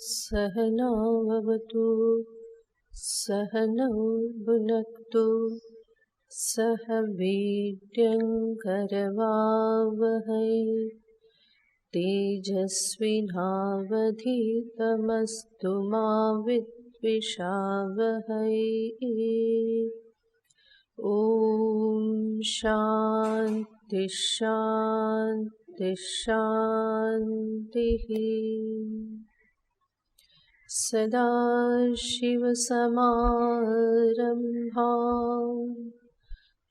सहना भवतु सहनौ भुनक्तु सह वीर्यङ्करवावहै तेजस्विनावधीतमस्तु मा विद्विषावहै। ॐ शान्ति शान्ति शान्तिः। सदाशिवसमारम्भां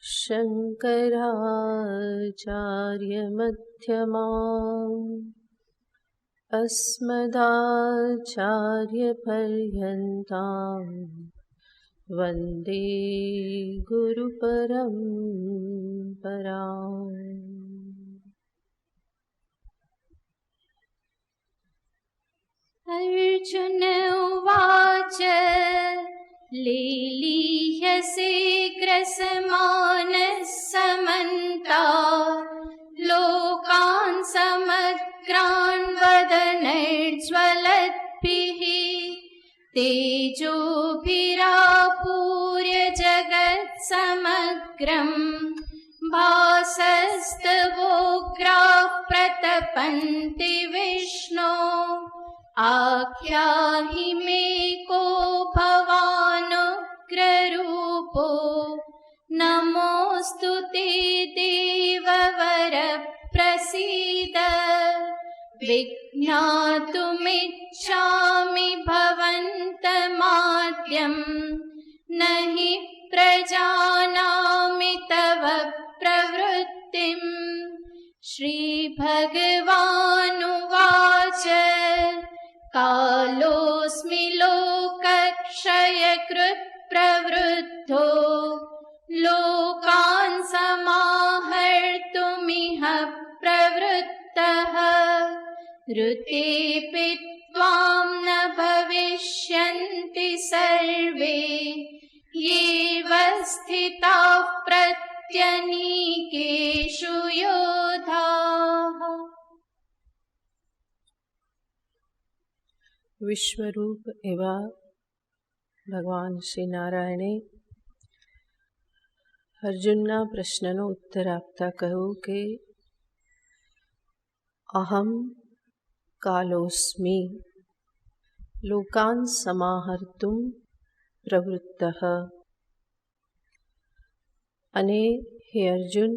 शङ्कराचार्यमध्यमाम् अस्मदाचार्यपर्यन्तां वन्दे गुरुपरम्पराम्। अर्जुन उवाच लेलीह्यसे ग्रसमानः समन्तात् लोकान् समग्रान् वदनैर्ज्वलद्भिः तेजोभिरापूर्य जगत्समग्रम् भासस्तवोग्राः प्रतपन्ति विष्णो आख्याहि मे को भवानुग्ररूपो नमोऽस्तु ते देववर प्रसीद विज्ञातुमिच्छामि भवन्तमाद्यं न हि प्रजानामि तव प्रवृत्तिम्। श्रीभगवानुवाच कालोऽस्मि लोकक्षयकृत् प्रवृद्धो लोकान् समाहर्तुमिह प्रवृत्तः ऋतेऽपि त्वां न भविष्यन्ति सर्वे येव स्थिताः प्रत्यनीकेषु योधाः। વિશ્વરૂપ એવા ભગવાન શ્રી નારાયણે અર્જુનના પ્રશ્નનો ઉત્તર આપતા કહ્યું કે અહમ કાલોસ્મિ લોકાન સમાહર્તુમ પ્રવૃત્તઃ. અને હે અર્જુન,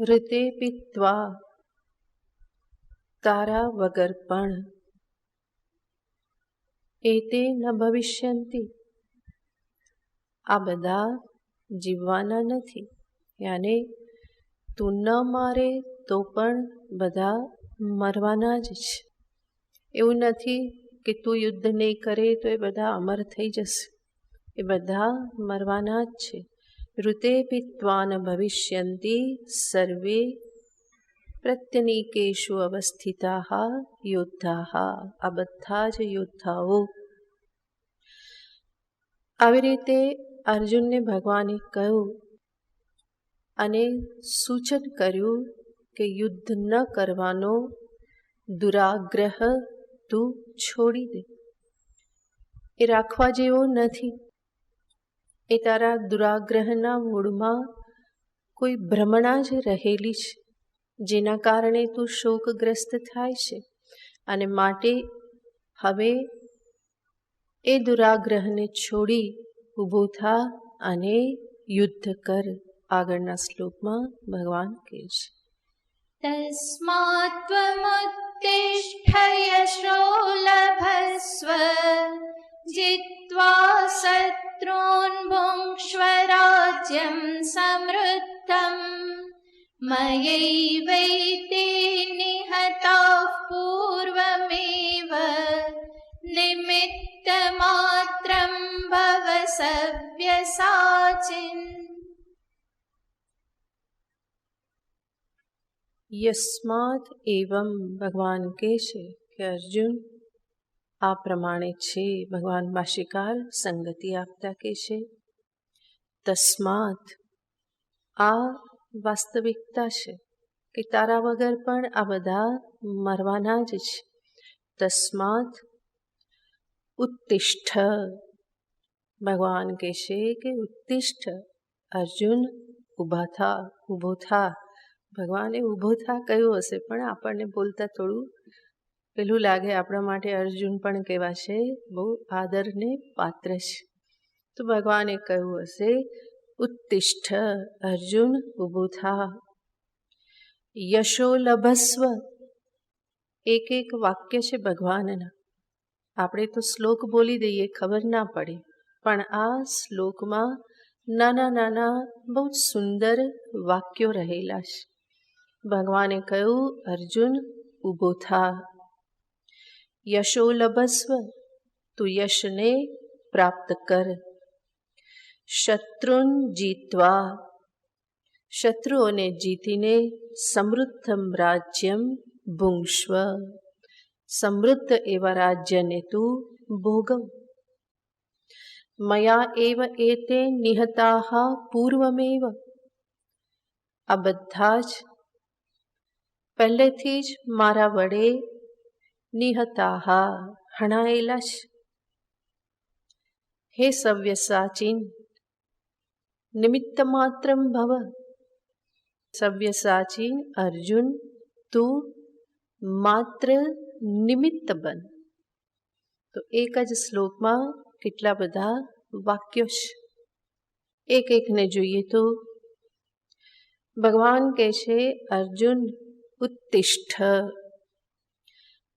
ઋતેપિ ત્વા તારા વગર પણ એતે ન ભવિષ્યંતિ આ બધા જીવવાના નથી. યાને તું ન મારે તો પણ બધા મરવાના જ છે. એવું નથી કે તું યુદ્ધ નહીં કરે તો એ બધા અમર થઈ જશે. એ બધા મરવાના જ છે. ઋતેપિ ત્વા ન ભવિષ્યંતિ સર્વે પ્રત્યનીકેષુ અવસ્થિતાઃ યોદ્ધાઃ. આ બધા જ યોદ્ધાઓ. આવી રીતે અર્જુનને ભગવાને કહ્યું અને સૂચન કર્યું કે યુદ્ધ ન કરવાનો દુરાગ્રહ તું છોડી દે. એ રાખવા જેવો નથી. એ તારા દુરાગ્રહના મૂળમાં કોઈ ભ્રમણા જ રહેલી છે, જેના કારણે તું શોકગ્રસ્ત થાય છે. અને માટે હવે એ દુરાગ્રહને છોડી ઊભો થા અને યુદ્ધ કર. આગળના શ્લોકમાં ભગવાન કહે છે તસ્માत् ત્વમુત્તિષ્ઠ યશો લભસ્વ જિત્વા શત્રૂન ભુંક્ષ્વ રાજ્યં સમૃદ્ધં મયૈવૈતે નિહતાઃ પૂર્વમેવ નિમિત્તમાત્રં ભવ સવ્યસાચિન. યસ્માત એવમ ભગવાન કહે છે કે અર્જુન આ પ્રમાણે છે. ભગવાન ભાષ્યકાર સંગતિ આપતા કહે છે તસ્માત આ વાસ્તવિકતા છે કે તારા વગર પણ આ બધા મરવાના જ છે. તસ્માત ઉત્તિષ્ઠ, ભગવાન કહેશે કે ઉત્તિષ્ઠ અર્જુન, ઊભો થા. ભગવાને ઊભો થા કહ્યું હશે, પણ આપણને બોલતા થોડું પેલું લાગે. આપણા માટે અર્જુન પણ કહેવાશે બહુ આદરને પાત્ર છે. તો ભગવાને કહ્યું હશે ઉત્તિષ્ઠ અર્જુન, ઊભો થા. યશો લભસ્વ, એક એક વાક્ય છે ભગવાનના. આપણે તો શ્લોક બોલી દઈએ, ખબર ના પડે, પણ આ શ્લોકમાં નાના નાના બહુ સુંદર વાક્યો રહેલા છે. ભગવાને કહ્યું અર્જુન ઊભો થા. યશો લભસ્વ, તું યશને પ્રાપ્ત કર. શત્રુન જીત્વા, શત્રુઓને જીતીને સમૃદ્ધમ રાજ્યમ ભુંક્ષ્વ, સમૃદ્ધ એવા રાજ્યને તું ભોગવ. મયા એવ એતે નિહતાઃ પૂર્વમેવ, આ બધા જ પહેલેથી જ મારા વડે નિહતાઃ હણાયેલા છે. હે સવ્યસાચીન, નિમિત્ત માત્રમ ભવ. સવ્યસાચીન અર્જુન, તું માત્ર નિમિત્ત બન. તો એક જ શ્લોકમાં કેટલા બધા વાક્યો છે. એક એકને જોઈએ તો ભગવાન કહે છે અર્જુન ઉત્તિષ્ઠ.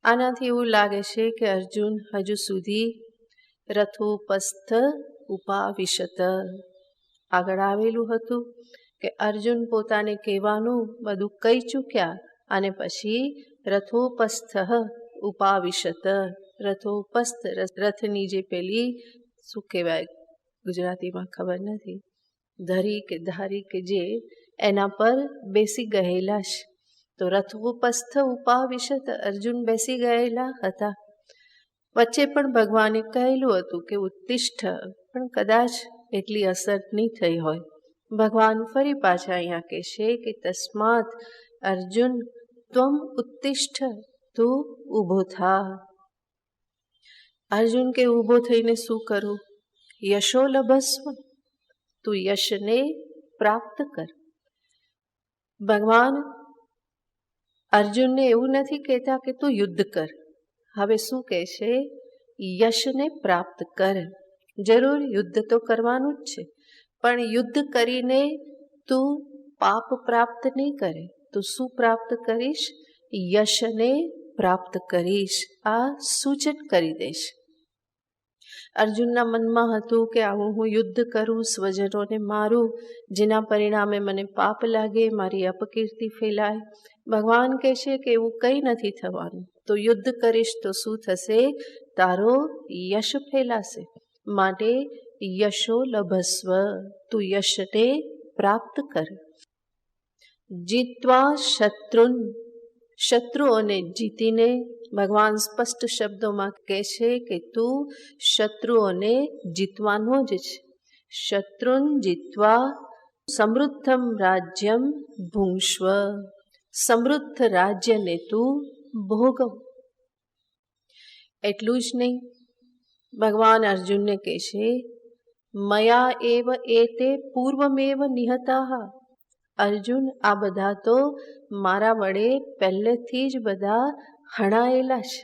આનાથી એવું લાગે છે કે અર્જુન હજુ સુધી રથોપસ્થ ઉપાવિશત. આગળ આવેલું હતું કે અર્જુન પોતાને કહેવાનું બધું કહી ચૂક્યા અને પછી રથોપસ્થ ઉપાવિશત. રથોપસ્થ, રથની જે પેલી શું કહેવાય ગુજરાતીમાં ખબર નથી, ધરી કે ધારી કે જે એના પર બેસી ગયેલા છે. તો રથોપસ્થ ઉપાવિશત, અર્જુન બેસી ગયેલા હતા. વચ્ચે પણ ભગવાને કહેલું હતું કે ઉત્તિષ્ઠ, પણ કદાચ એટલી અસર નહીં થઈ હોય. ભગવાન ફરી પાછા અહીંયા કહેશે કે તસ્માત અર્જુન ત્વમ ઉત્તિષ્ઠ, તું ઊભો થા. અર્જુન કે ઊભો થઈને શું કરું? યશો લભસ્વ, તું યશને પ્રાપ્ત કર. ભગવાન અર્જુનને એવું નથી કહેતા કે તું યુદ્ધ કર. હવે શું કહે છે? યશને પ્રાપ્ત કર. જરૂર યુદ્ધ તો કરવાનું જ છે, પણ યુદ્ધ કરીને તું પાપ પ્રાપ્ત નહીં કરે. તું શું પ્રાપ્ત કરીશ? યશને પ્રાપ્ત કરીશ. આ સૂચન કરી દેશ. અર્જુનના મનમાં હતું કે આવું હું યુદ્ધ કરું, સ્વજનોને મારું, જેના પરિણામે મને પાપ લાગે, મારી અપકીર્તિ ફેલાય. ભગવાન કહે છે કે એવું કંઈ નથી થવાનું. તો યુદ્ધ કરીશ તો શું થશે? તારો યશ ફેલાશે. માટે યશો લભસ્વ, તું યશને પ્રાપ્ત કર. જીત્વા શત્રુન, શત્રુઓને જીતીને ભગવાન સ્પષ્ટ શબ્દોમાં કહે છે કે તું શત્રુઓને જીતવાનો જ છે. શત્રુન જીત્વા સમૃદ્ધમ રાજ્યમ ભુંક્ષ્વ, સમૃદ્ધ રાજ્યને તું ભોગવ. એટલું જ નહીં, ભગવાન અર્જુનને કહે છે મયા એવ એતે પૂર્વમેવ નિહતાઃ. અર્જુન, આ બધા તો મારા વડે પહેલેથી જ બધા હણાયેલા છે.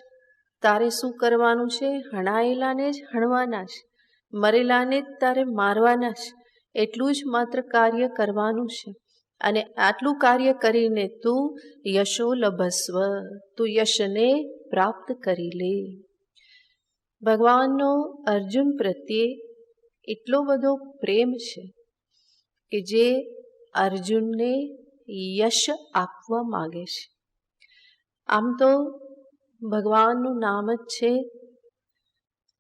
તારે શું કરવાનું છે? હણાયેલાને જ હણવાના છે, મરેલાને જ તારે મારવાના છે. એટલું જ માત્ર કાર્ય કરવાનું છે. અને આટલું કાર્ય કરીને તું યશો લભસ્વ, તું યશને પ્રાપ્ત કરી લે. ભગવાનનો અર્જુન પ્રત્યે એટલો બધો પ્રેમ છે કે જે અર્જુનને યશ આપવા માગે છે. આમ તો ભગવાનનું નામ જ છે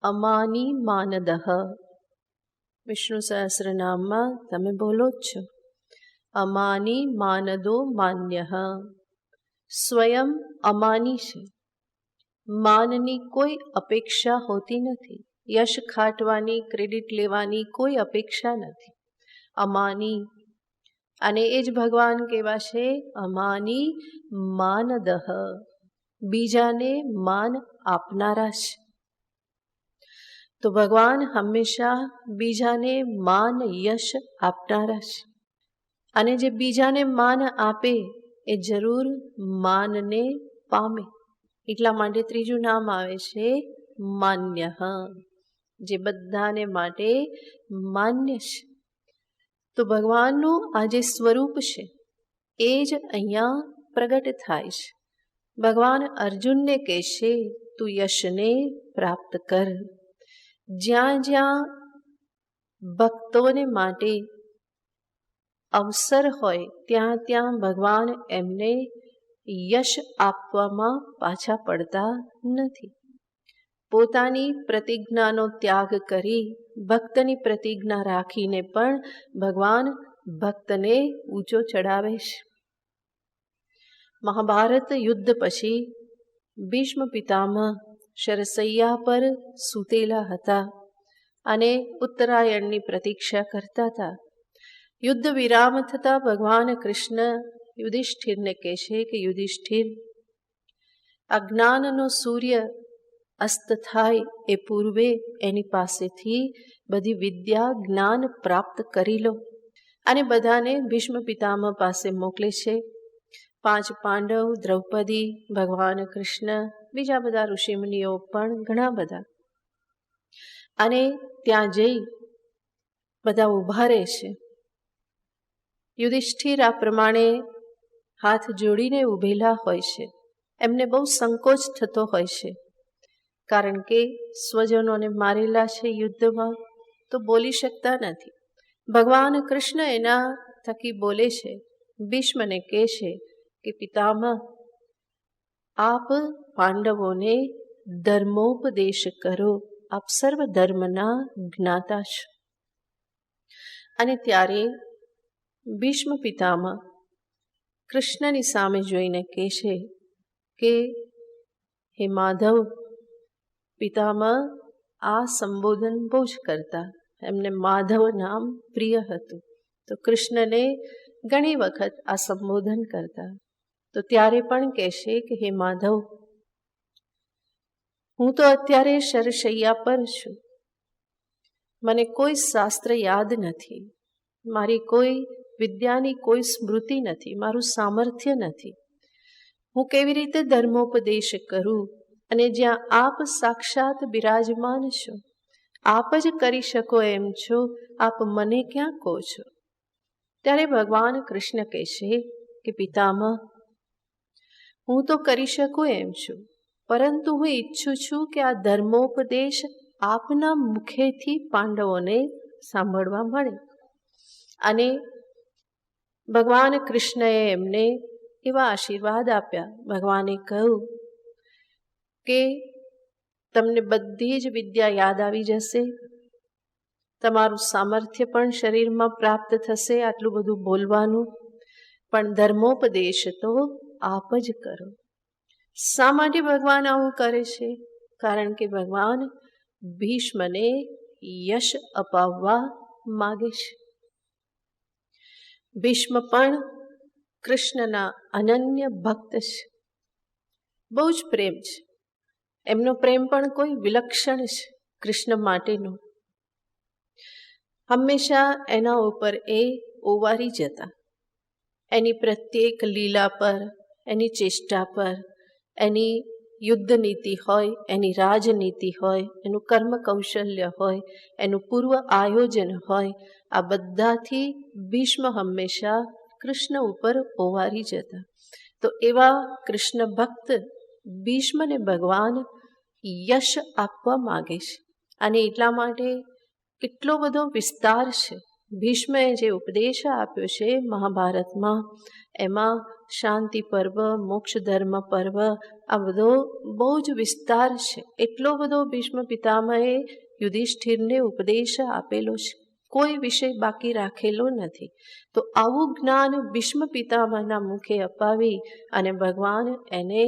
અમાની માનદઃ. વિષ્ણુ સહસ્રનામમાં તમે બોલો જ છો અમાની માનદો માન્યઃ. સ્વયં અમાની છે, માનની કોઈ અપેક્ષા હોતી નથી. યશ ખાટવાની, ક્રેડિટ લેવાની કોઈ અપેક્ષા નથી. અમાની અને એ જ ભગવાન કેવા છે? અમાની માનદહ, બીજાને માન આપનારા છે. તો ભગવાન હંમેશા બીજાને માન યશ આપનારા છે. અને જે બીજાને માન આપે એ જરૂર માનને પામે. એટલા માટે ત્રીજું નામ આવે છે માન્ય, જે બધાને માટે માન્ય છે. તો ભગવાનનું આ જે સ્વરૂપ છે એ જ અહીંયા પ્રગટ થાય છે. ભગવાન અર્જુનને કહેશે, તું યશને પ્રાપ્ત કર. જ્યાં જ્યાં ભક્તોને માટે અવસર હોય ત્યાં ત્યાં ભગવાન એમને યશ આપવામાં પાછા પડતા નથી. પોતાની પ્રતિજ્ઞાનો ત્યાગ કરી ભક્તની પ્રતિજ્ઞા રાખીને પણ ભગવાન ભક્તને ઊંચો ચડાવે છે. મહાભારત યુદ્ધ પછી ભીષ્મ પિતામહ શરશૈયા પર સૂતેલા હતા અને ઉત્તરાયણની પ્રતીક્ષા કરતા હતા. યુદ્ધ વિરામ થતાં ભગવાન કૃષ્ણ યુધિષ્ઠિરને કહેશે કે યુધિષ્ઠિર, અજ્ઞાનનો સૂર્ય અસ્ત થાય એ પૂર્વે એની પાસેથી બધી વિદ્યા જ્ઞાન પ્રાપ્ત કરી લો. અને બધાને ભીષ્મ પિતામહ પાસે મોકલે છે. 5 પાંડવ, દ્રૌપદી, ભગવાન કૃષ્ણ, બીજા બધા ઋષિમુનિઓ પણ ઘણા બધા. અને ત્યાં જઈ બધા ઊભા રહે છે. યુધિષ્ઠિર આ પ્રમાણે હાથ જોડીને ઊભેલા હોય છે. એમને બહુ સંકોચ થતો હોય છે, કારણ કે સ્વજનોને મારેલા છે યુદ્ધમાં, તો બોલી શકતા નથી. ભગવાન કૃષ્ણ એના થકી બોલે છે, ભીષ્મને કહે છે કે પિતામહ, આપ પાંડવોને ધર્મોપદેશ કરો, આપ સર્વ ધર્મના જ્ઞાતા છો. અને ત્યારે ભીષ્મ પિતામહ કૃષ્ણની સામે જોઈને કહે છે કે હે માધવ, પિતામહ આ સંબોધન બહુ જ કરતા. એમને માધવ નામ પ્રિય હતું, તો કૃષ્ણને ઘણી વખત આ સંબોધન કરતા. તો ત્યારે પણ કહેશે કે હે માધવ, હું તો અત્યારે શરશૈયા પર છું. મને કોઈ શાસ્ત્ર યાદ નથી, મારી કોઈ વિદ્યાની કોઈ સ્મૃતિ નથી, મારું સામર્થ્ય નથી. હું કેવી રીતે ધર્મોપદેશ કરું? અને જ્યાં આપ સાક્ષાત બિરાજમાન છો, આપ જ કરી શકો એમ છો, આપ મને ક્યાં કહો છો? ત્યારે ભગવાન કૃષ્ણ કહેશે કે પિતામહ, હું તો કરી શકું એમ છું, પરંતુ હું ઈચ્છું છું કે આ ધર્મોપદેશ આપના મુખેથી પાંડવોને સાંભળવા મળે. અને ભગવાન કૃષ્ણએ એમને એવા આશીર્વાદ આપ્યા. ભગવાને કહ્યું કે તમને બધી જ વિદ્યા યાદ આવી જશે, તમારું સામર્થ્ય પણ શરીરમાં પ્રાપ્ત થશે આટલું બધું બોલવાનું, પણ ધર્મોપદેશ તો આપ જ કરો. શા માટે ભગવાન આવું કરે છે? કારણ કે ભગવાન ભીષ્મને યશ અપાવવા માગે છે. ભીષ્મ પણ કૃષ્ણના અનન્ય ભક્ત છે, બહુ જ પ્રેમ છે. એમનો પ્રેમ પણ કોઈ વિલક્ષણ છે કૃષ્ણ માટેનો. હંમેશા એના ઉપર એ ઓવારી જતા. એની પ્રત્યેક લીલા પર, એની ચેષ્ટા પર, એની યુદ્ધ નીતિ હોય, એની રાજનીતિ હોય, એનું કર્મ કૌશલ્ય હોય, એનું પૂર્વ આયોજન હોય, આ બધાથી ભીષ્મ હંમેશા કૃષ્ણ ઉપર ઓવારી જતા. તો એવા કૃષ્ણ ભક્ત ભીષ્મને ભગવાન યશ આપવા માગે છે. અને એટલા માટે કેટલો બધો વિસ્તાર છે. ભીષ્મએ જે ઉપદેશ આપ્યો છે મહાભારતમાં, એમાં શાંતિ પર્વ, મોક્ષ ધર્મ પર્વ, આ બધો બહુ જ વિસ્તાર છે. એટલો બધો ભીષ્મ પિતામહે યુધિષ્ઠિરને ઉપદેશ આપેલો છે, કોઈ વિષય બાકી રાખેલો નથી. તો આવું જ્ઞાન ભીષ્મ પિતામહના મુખે અપાવી અને ભગવાન એને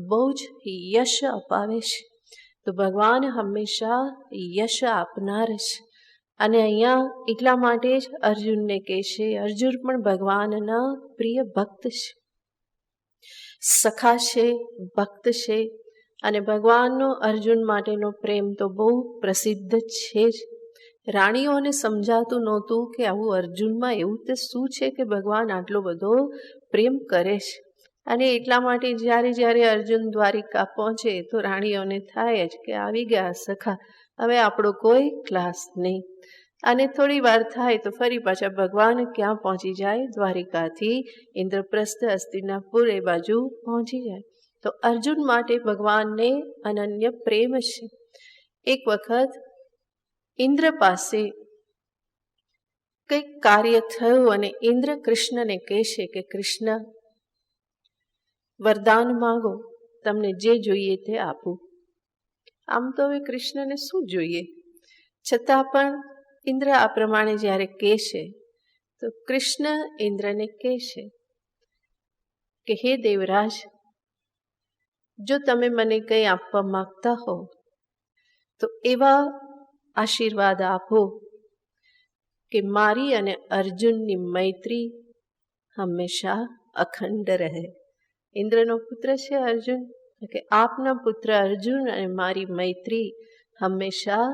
બહુ જ યશ અપાવે છે. તો ભગવાન હંમેશા યશ આપનાર છે. અને અહીંયા એટલા માટે જ અર્જુનને કહેશે, અર્જુન પણ ભગવાનના પ્રિય ભક્ત છે, સખા છે, ભક્ત છે. અને ભગવાનનો અર્જુન માટેનો પ્રેમ તો બહુ પ્રસિદ્ધ છે જ. રાણીઓને સમજાતું નહોતું કે આવું અર્જુનમાં એવું તે શું છે કે ભગવાન આટલો બધો પ્રેમ કરે છે. અને એટલા માટે જ્યારે અર્જુન દ્વારિકા પહોંચે તો રાણીઓને થાય જ કે આવી ગયા સખા, હવે આપણો કોઈ ક્લાસ નહીં. અને થોડી વાર થાય તો ફરી પાછા ભગવાન ક્યાં પહોંચી જાય? દ્વારિકાથી ઇન્દ્રપ્રસ્થ, હસ્તિનાપુર એ બાજુ પહોંચી જાય. તો અર્જુન માટે ભગવાનને અનન્ય પ્રેમ છે. એક વખત ઇન્દ્ર પાસે કંઈક કાર્ય થયું અને ઇન્દ્ર કૃષ્ણને કહેશે કે કૃષ્ણ, વરદાન માગો, તમને જે જોઈએ તે આપું. આમ તો હવે કૃષ્ણને શું જોઈએ, છતાં પણ ઇન્દ્ર આ પ્રમાણે જ્યારે કહેશે તો કૃષ્ણ ઇન્દ્રને કહેશે કે હે દેવરાજ, જો તમે મને કંઈ આપવા માંગતા હો તો એવા આશીર્વાદ આપો કે મારી અને અર્જુનની મૈત્રી હંમેશા અખંડ રહે. ઇન્દ્રનો પુત્ર છે અર્જુન, કે આપના પુત્ર અર્જુન અને મારી મૈત્રી હંમેશા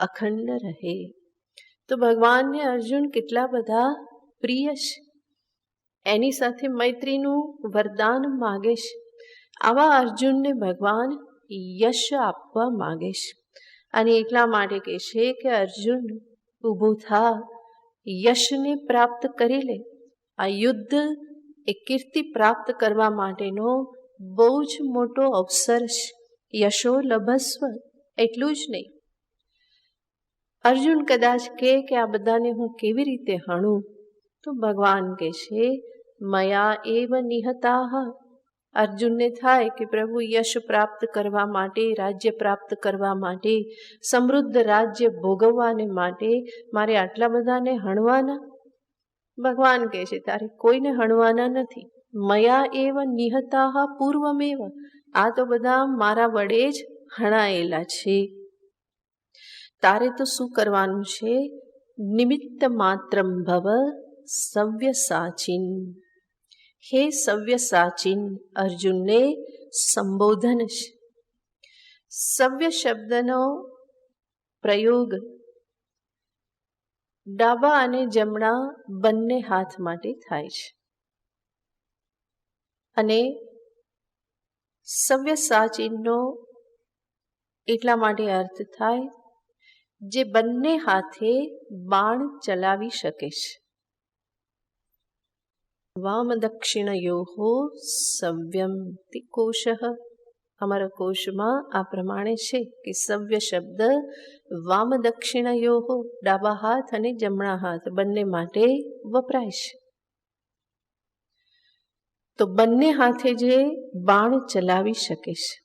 અખંડ રહે. તો ભગવાનને અર્જુન કેટલા બધા પ્રિય છે, એની સાથે મૈત્રીનું વરદાન માગે છે. આવા અર્જુનને ભગવાન યશ આપવા માગે છે. અને એટલા માટે કહે છે કે અર્જુન ઊભો થા, યશને પ્રાપ્ત કરી લે. આ યુદ્ધ એ કીર્તિ પ્રાપ્ત કરવા માટેનો બહુ જ મોટો અવસર છે. યશો લભસ્વ, એટલું જ નહીં, અર્જુન કદાચ કહે કે આ બધાને હું કેવી રીતે હણું, તો ભગવાન કહે છે મયા એવ નિહતાહ. અર્જુનને થાય કે પ્રભુ યશ પ્રાપ્ત કરવા માટે, રાજ્ય પ્રાપ્ત કરવા માટે, સમૃદ્ધ રાજ્ય ભોગવવાને માટે મારે આટલા બધાને હણવાના. ભગવાન કહે છે તારે કોઈને હણવાના નથી. મયા એવ નિહતાહ પૂર્વમેવ. આ તો બધા મારા વડે જ હણાયેલા છે. તારે તો શું કરવાનું છે? નિમિત્ત માત્રમ ભવ સવ્યસાચીન. હે સવ્યસાચીન, અર્જુનને સંબોધન છે. સવ્ય શબ્દનો પ્રયોગ ડાબા અને જમણા બંને હાથ માટે થાય છે. અને સવ્યસાચીનનો એટલા માટે અર્થ થાય જે બંને હાથે બાણ ચલાવી શકે છે. વામ દક્ષિણયોહો સવ્યમ તે કોશ. અમારા કોશમાં આ પ્રમાણે છે કે સવ્ય શબ્દ વામ દક્ષિણયોહો, ડાબા હાથ અને જમણા હાથ બંને માટે વપરાય છે. તો બંને હાથે જે બાણ ચલાવી શકે છે.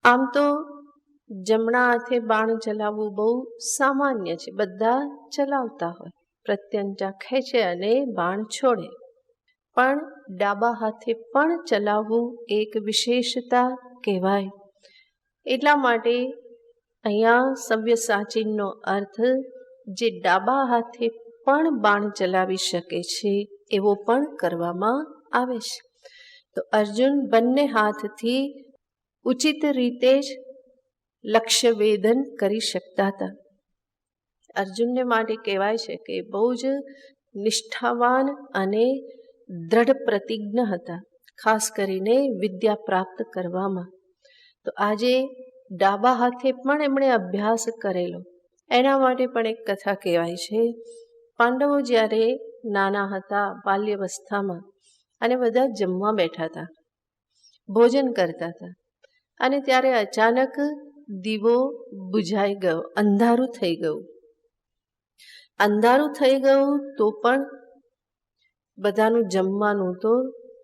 આમ તો જમણા હાથે બાણ ચલાવવું બહુ સામાન્ય છે, બધા ચલાવતા હોય, પ્રત્યંચા ખેંચે અને બાણ છોડે. પણ ડાબા હાથે પણ ચલાવવું એક વિશેષતા કહેવાય. એટલા માટે અહીંયા સવ્યસાચીનનો અર્થ જે ડાબા હાથે પણ બાણ ચલાવી શકે છે એવો પણ કરવામાં આવે છે. તો અર્જુન બંને હાથથી ઉચિત રીતે જ લક્ષ્ય વેધન કરી શકતા હતા. અર્જુનને માટે કહેવાય છે કે બહુ જ નિષ્ઠાવાન અને દ્રઢ પ્રતિજ્ઞ હતા, ખાસ કરીને વિદ્યા પ્રાપ્ત કરવામાં. તો આજે ડાબા હાથે પણ એમણે અભ્યાસ કરેલો. એના માટે પણ એક કથા કહેવાય છે. પાંડવો જ્યારે નાના હતા, બાલ્યવસ્થામાં, અને બધા જમવા બેઠા હતા, ભોજન કરતા હતા, અને ત્યારે અચાનક દીવો બુઝાઈ ગયો, અંધારું થઈ ગયું. અંધારું થઈ ગયું તો પણ બધાનું જમવાનું તો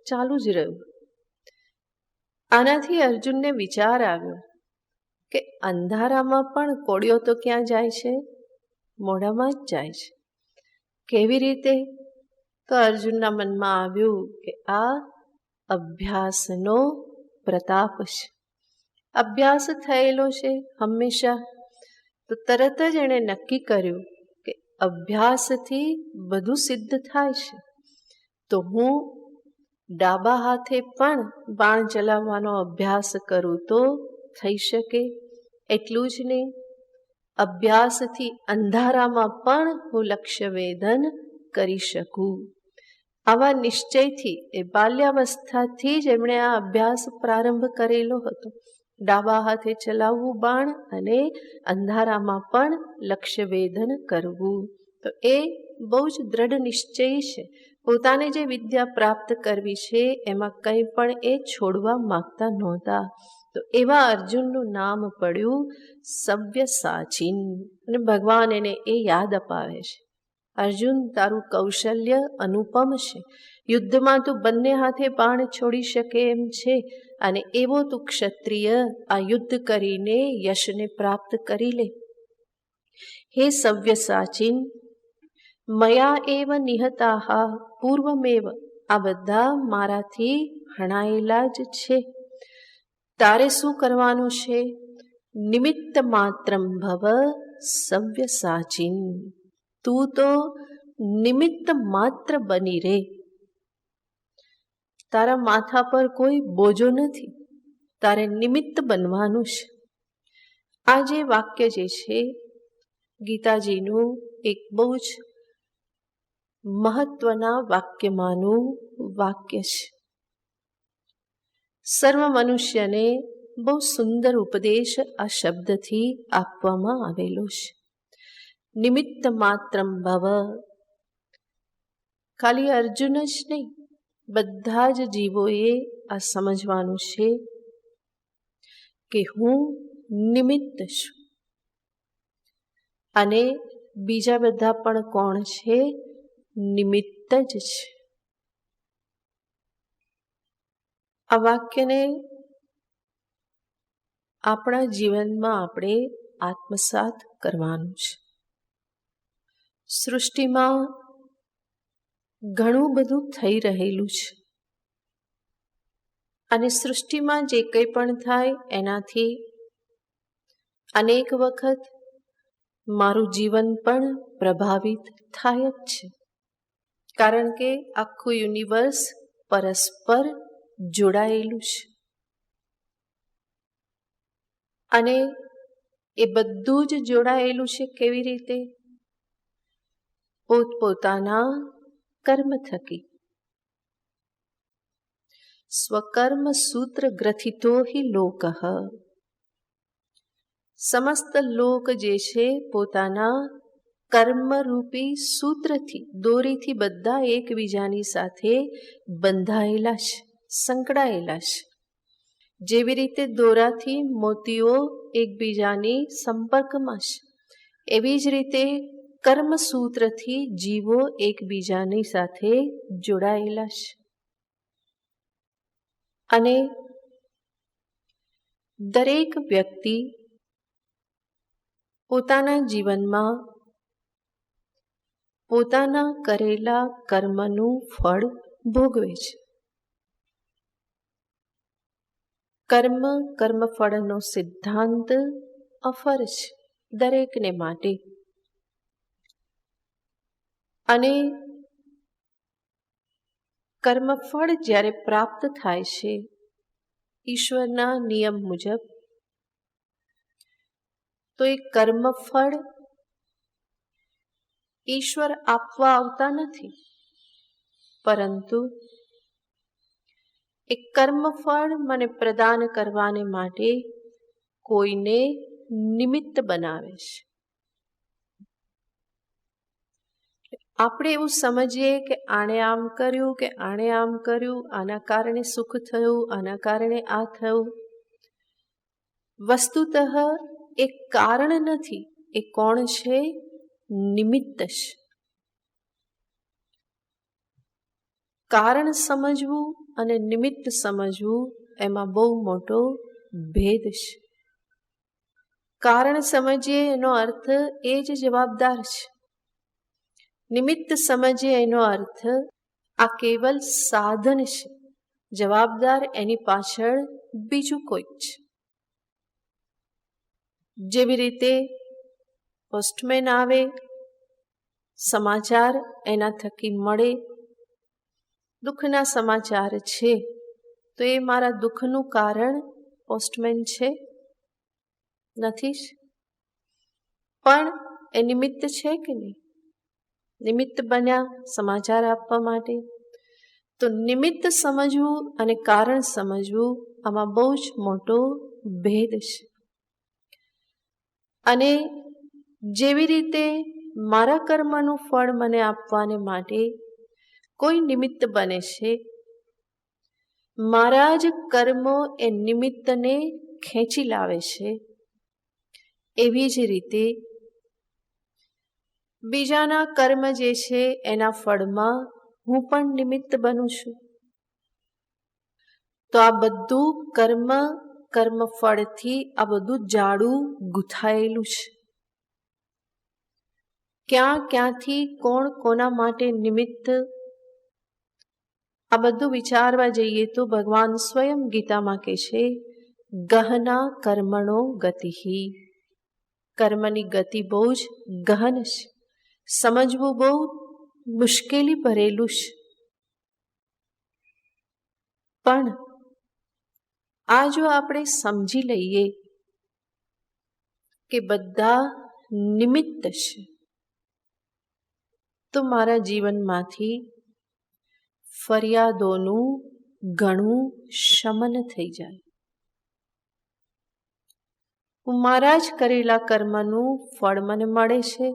ચાલુ જ રહ્યું. આનાથી અર્જુનને વિચાર આવ્યો કે અંધારામાં પણ કોળિયો તો ક્યાં જાય છે? મોઢામાં જ જાય છે. કેવી રીતે? તો અર્જુનના મનમાં આવ્યું કે આ અભ્યાસનો પ્રતાપ છે. અભ્યાસ થયેલો છે હંમેશા. તો તો તરત જ એણે નક્કી કર્યું કે અભ્યાસથી બધું સિદ્ધ થાય છે, તો હું ડાબા હાથે પણ બાણ ચલાવવાનો અભ્યાસ કરું તો થઈ શકે. એટલું જ નહીં, અભ્યાસથી અંધારામાં પણ હું લક્ષ્ય વેધન કરી શકું. આવા નિશ્ચયથી એ બાલ્યાવસ્થાથી જ એમણે આ અભ્યાસ પ્રારંભ કરેલો હતો. ડાબા હાથે ચલાવવું બાણ અને અંધારામાં પણ લક્ષ્ય વેધન કરવું. તો એ બહુ જ દ્રઢ નિશ્ચય છે. પોતાને જે વિદ્યા પ્રાપ્ત કરવી છે એમાં કંઈ પણ એ છોડવા માગતા નહોતા. તો એવા અર્જુનનું નામ પડ્યું સવ્યસાચીન. અને ભગવાન એને એ યાદ અપાવે છે, અર્જુન, તારું કૌશલ્ય અનુપમ છે. યુદ્ધમાં તું બંને હાથે બાણ છોડી શકે એમ છે, અને એવો તું ક્ષત્રિય આ યુદ્ધ કરીને યશને પ્રાપ્ત કરી લે. હે સવ્યસાચીન, મયા એવ નિહતાહા પૂર્વમેવ. આ બધા મારાથી હણાયેલા જ છે. તારે શું કરવાનું છે? નિમિત્ત માત્રમ ભવ સવ્યસાચીન. તું તો નિમિત્ત માત્ર બની રહે. તારા માથા પર કોઈ બોજો નથી, તારે નિમિત્ત બનવાનું છે. આ જે વાક્ય જે છે ગીતાજીનું એક બહુ જ મહત્વના વાક્યમાંનું વાક્ય છે. સર્વ મનુષ્યને બહુ સુંદર ઉપદેશ આ શબ્દથી આપવામાં આવેલો છે. નિમિત્ત માત્રમ ભવ. ખાલી અર્જુન જ નહીં, બધા જ જીવોએ આ સમજવાનું છે કે હું નિમિત્ત છું, અને બીજા બધા પણ કોણ છે? નિમિત્ત જ છે. આ વાક્યને આપણા જીવનમાં આપણે આત્મસાત કરવાનું છે. સૃષ્ટિમાં ઘણું બધું થઈ રહેલું છે, અને સૃષ્ટિમાં જે કંઈ પણ થાય એનાથી અનેક વખત મારું જીવન પણ પ્રભાવિત થાય જ છે. કારણ કે આખું યુનિવર્સ પરસ્પર જોડાયેલું છે, અને એ બધું જ જોડાયેલું છે. કેવી રીતે? પોતપોતાના કર્મ થકી. સ્વકર્મ સૂત્ર ગ્રથિતો હિ લોકઃ. સમસ્ત લોક જે છે પોતાના કર્મરૂપી સૂત્રથી, દોરીથી બધા એકબીજાની સાથે બંધાયેલા છે, સંકળાયેલા છે. જેવી રીતે દોરાથી મોતીઓ એકબીજાની સંપર્કમાં છે, એવી જ રીતે કર્મસૂત્રથી જીવો એકબીજાની સાથે જોડાયેલા છે. અને દરેક વ્યક્તિ પોતાના જીવનમાં પોતાના કરેલા કર્મનું ફળ ભોગવે છે. કર્મફળનો સિદ્ધાંત અફર છે દરેકને માટે. અને કર્મફળ જ્યારે પ્રાપ્ત થાય છે ઈશ્વરના નિયમ મુજબ, તો એ કર્મફળ ઈશ્વર આપવા આવતા નથી, પરંતુ એ કર્મફળ મને પ્રદાન કરવાને માટે કોઈને નિમિત્ત બનાવે છે. આપણે એવું સમજીએ કે આણે આમ કર્યું, કે આણે આમ કર્યું, આના કારણે સુખ થયું, આના કારણે આ થયું. વસ્તુતઃ એ કારણ નથી, એ કોણ છે? નિમિત્ત છે. કારણ સમજવું અને નિમિત્ત સમજવું એમાં બહુ મોટો ભેદ છે. કારણ સમજીએ એનો અર્થ એ જ જવાબદાર છે. નિમિત્ત સમજીએ એનો અર્થ આ કેવલ સાધન છે, જવાબદાર એની પાછળ બીજું કોઈક છે. જેવી રીતે પોસ્ટમેન આવે, સમાચાર એના થકી મળે, દુઃખના સમાચાર છે, તો એ મારા દુઃખનું કારણ પોસ્ટમેન છે? નથી જ. પણ એ નિમિત્ત છે કે નહીં? નિમિત્ત બન્યા સમાચાર આપવા માટે. તો નિમિત્ત સમજવું અને કારણ સમજવું, આમાં બહુ જ મોટો ભેદ છે. અને જેવી રીતે મારા કર્મનું ફળ મને આપવાને માટે કોઈ નિમિત્ત બને છે, મારા જ કર્મો એ નિમિત્તને ખેંચી લાવે છે, એવી જ રીતે બીજાના કર્મ જે છે એના ફળમાં હું પણ નિમિત્ત બનું છું. તો આ બધું કર્મફળથી આ બધું જાડું ગૂંથાયેલું છે. ક્યાંથી કોણ કોના માટે નિમિત્ત, આ બધું વિચારવા જઈએ તો ભગવાન સ્વયં ગીતામાં કહે છે, ગહના કર્મણો ગતિહિ. કર્મની ગતિ બહુ જ ગહન છે, સમજવું બહુ મુશ્કેલી ભરેલું છે. પણ આ જો આપણે સમજી લઈએ કે બધા નિમિત્ત છે, તો મારા જીવનમાંથી ફરિયાદોનું ઘણું શમન થઈ જાય. હું મારા જ કરેલા કર્મનું ફળ મને મળે છે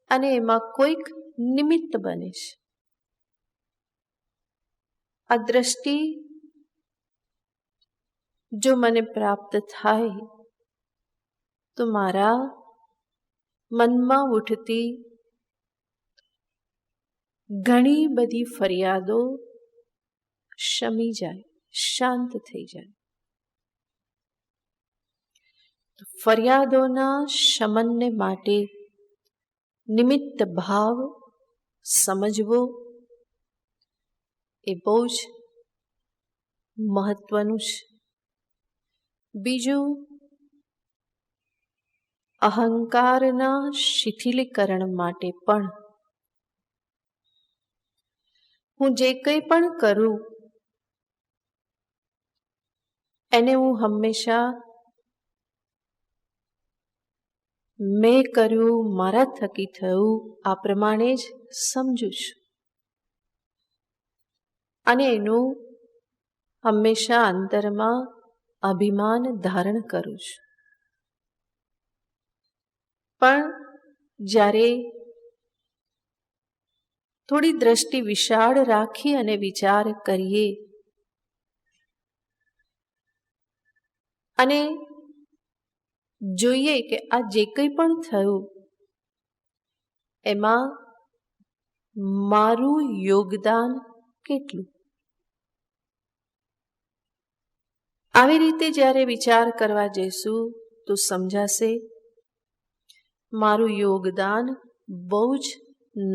અને એમાં કોઈક નિમિત્ત બને છે. આ દ્રષ્ટિ જો મને પ્રાપ્ત થાય તો મારા મનમાં ઉઠતી ઘણી બધી ફરિયાદો શમી જાય, શાંત થઈ જાય. ફરિયાદોના શમનને માટે નિમિત્ત ભાવ સમજવો એ બહુ જ મહત્વનું છે. બીજું, અહંકારના શિથિલીકરણ માટે પણ હું જે કંઈ પણ કરું એને હું હંમેશા મેં કર્યું, મારા થકી થયું, આ પ્રમાણે જ સમજું છું. અને એનું હંમેશા અંતરમાં અભિમાન ધારણ કરું છું. પણ જ્યારે થોડી દ્રષ્ટિ વિશાળ રાખી અને વિચાર કરીએ અને જોઈએ કે આ જે કંઈ પણ થયું એમાં મારું યોગદાન કેટલું, આવી રીતે જ્યારે વિચાર કરવા જઈશું તો સમજાશે મારું યોગદાન બહુ જ